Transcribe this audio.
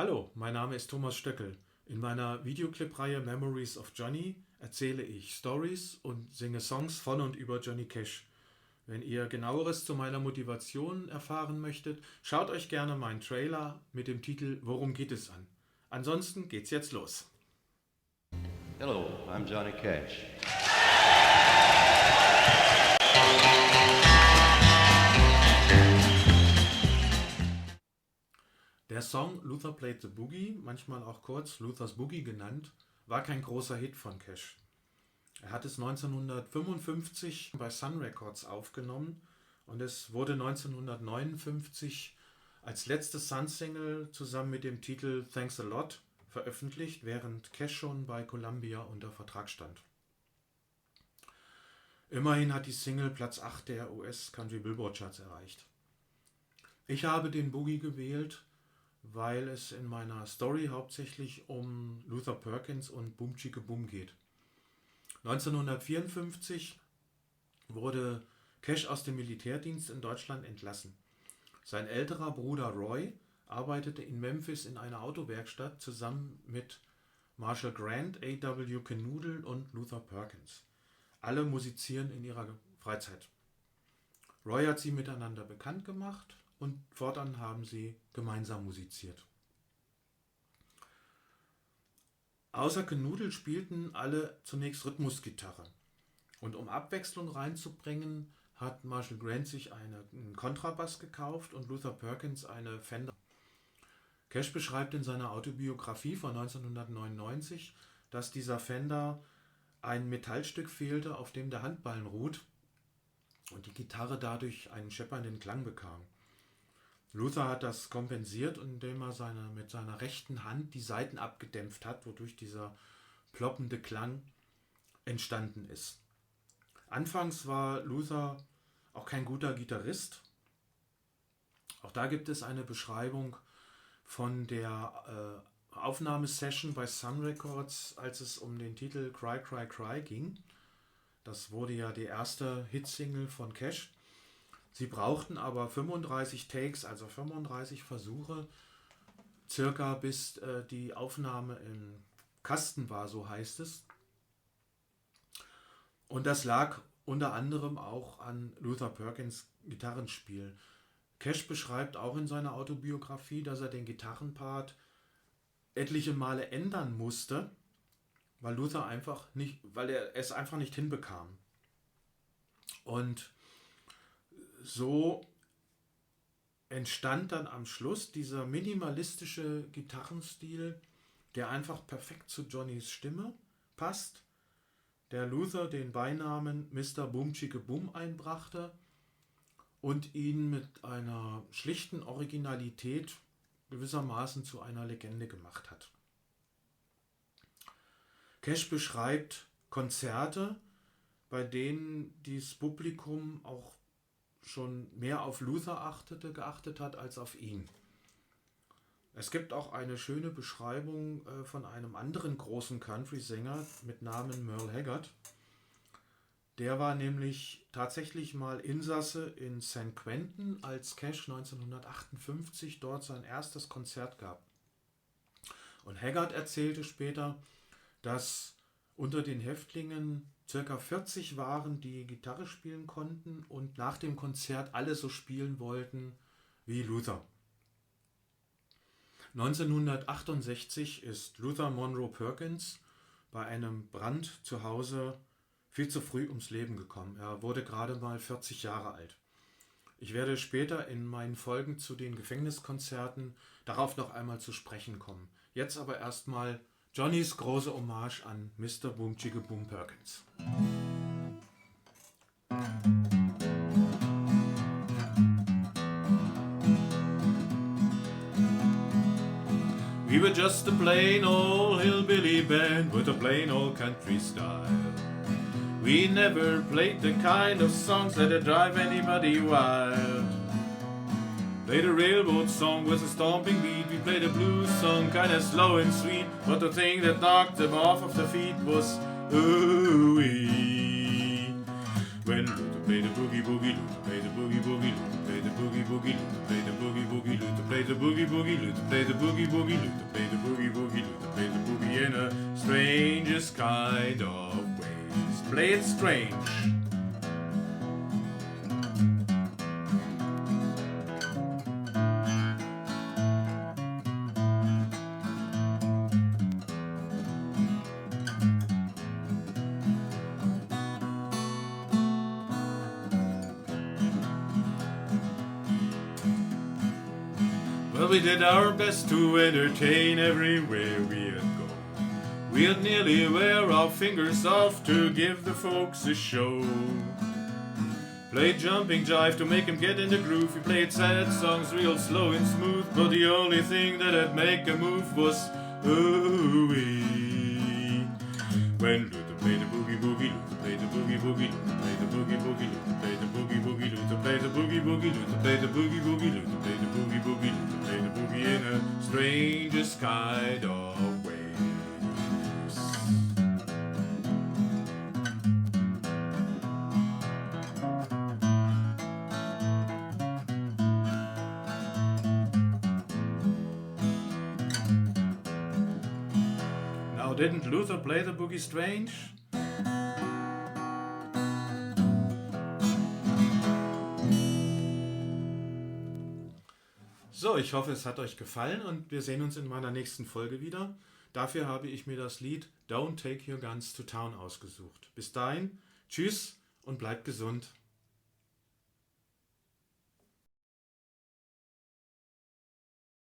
Hallo, mein Name ist Thomas Stöckel. In meiner Videoclip-Reihe Memories of Johnny erzähle ich Stories und singe Songs von und über Johnny Cash. Wenn ihr genaueres zu meiner Motivation erfahren möchtet, schaut euch gerne meinen Trailer mit dem Titel Worum geht es an. Ansonsten geht's jetzt los. Hello, I'm Johnny Cash. Der Song Luther Played the Boogie, manchmal auch kurz Luther's Boogie genannt, war kein großer Hit von Cash. Er hat es 1955 bei Sun Records aufgenommen und es wurde 1959 als letzte Sun-Single zusammen mit dem Titel Thanks a Lot veröffentlicht, während Cash schon bei Columbia unter Vertrag stand. Immerhin hat die Single Platz 8 der US Country Billboard Charts erreicht. Ich habe den Boogie gewählt, weil es in meiner Story hauptsächlich um Luther Perkins und Boom Chicka Boom geht. 1954 wurde Cash aus dem Militärdienst in Deutschland entlassen. Sein älterer Bruder Roy arbeitete in Memphis in einer Autowerkstatt zusammen mit Marshall Grant, A.W. Kanoodle und Luther Perkins. Alle musizieren in ihrer Freizeit. Roy hat sie miteinander bekannt gemacht und fortan haben sie gemeinsam musiziert. Außer Kanoodle spielten alle zunächst Rhythmusgitarre. Und um Abwechslung reinzubringen, hat Marshall Grant sich einen Kontrabass gekauft und Luther Perkins eine Fender. Cash beschreibt in seiner Autobiografie von 1999, dass dieser Fender ein Metallstück fehlte, auf dem der Handballen ruht und die Gitarre dadurch einen scheppernden Klang bekam. Luther hat das kompensiert, indem er mit seiner rechten Hand die Saiten abgedämpft hat, wodurch dieser ploppende Klang entstanden ist. Anfangs war Luther auch kein guter Gitarrist. Auch da gibt es eine Beschreibung von der Aufnahmesession bei Sun Records, als es um den Titel Cry, Cry, Cry ging. Das wurde ja die erste Hitsingle von Cash. Sie brauchten aber 35 Takes, also 35 Versuche, circa bis die Aufnahme im Kasten war, so heißt es. Und das lag unter anderem auch an Luther Perkins Gitarrenspiel. Cash beschreibt auch in seiner Autobiografie, dass er den Gitarrenpart etliche Male ändern musste, weil er es einfach nicht hinbekam. Und so entstand dann am Schluss dieser minimalistische Gitarrenstil, der einfach perfekt zu Johnnys Stimme passt, der Luther den Beinamen Mr. Boom Chicka Boom einbrachte und ihn mit einer schlichten Originalität gewissermaßen zu einer Legende gemacht hat. Cash beschreibt Konzerte, bei denen das Publikum auch schon mehr auf Luther geachtet hat als auf ihn. Es gibt auch eine schöne Beschreibung von einem anderen großen Country-Sänger mit Namen Merle Haggard. Der war nämlich tatsächlich mal Insasse in San Quentin, als Cash 1958 dort sein erstes Konzert gab. Und Haggard erzählte später, dass unter den Häftlingen ca. 40 waren, die Gitarre spielen konnten und nach dem Konzert alle so spielen wollten wie Luther. 1968 ist Luther Monroe Perkins bei einem Brand zu Hause viel zu früh ums Leben gekommen. Er wurde gerade mal 40 Jahre alt. Ich werde später in meinen Folgen zu den Gefängniskonzerten darauf noch einmal zu sprechen kommen. Jetzt aber erstmal Johnnys große Hommage an Mr. Boom Chicka Boom Perkins. We were just a plain old hillbilly band with a plain old country style. We never played the kind of songs that'd drive anybody wild. Played a railroad song with a stomping beat. We played a blues song, kinda slow and sweet. But the thing that knocked them off of their feet was ooh-wee. When Luther played the boogie boogie, Luther played the boogie boogie, Luther played the boogie boogie, Luther played the boogie boogie, Luther played play the boogie boogie, Luther play the boogie boogie, Luther play the boogie boogie, Luther play the boogie in a strangest kind of ways. Play it strange. Well, we did our best to entertain everywhere we'd go. We'd nearly wear our fingers off to give the folks a show. Played jumping jive to make 'em get in the groove. We played sad songs real slow and smooth, but the only thing that'd make 'em move was ooh-wee. When Luther played the boogie boogie, Luther played the boogie boogie, Luther played the boogie boogie, Luther played the boogie boogie, Luther played the boogie boogie, Luther played the boogie boogie, Luther played the boogie boogie, Luther played the boogie in a strangest kind of ways. Now, didn't Luther play the boogie strange? So, ich hoffe, es hat euch gefallen und wir sehen uns in meiner nächsten Folge wieder. Dafür habe ich mir das Lied Don't Take Your Guns to Town ausgesucht. Bis dahin, tschüss und bleibt gesund.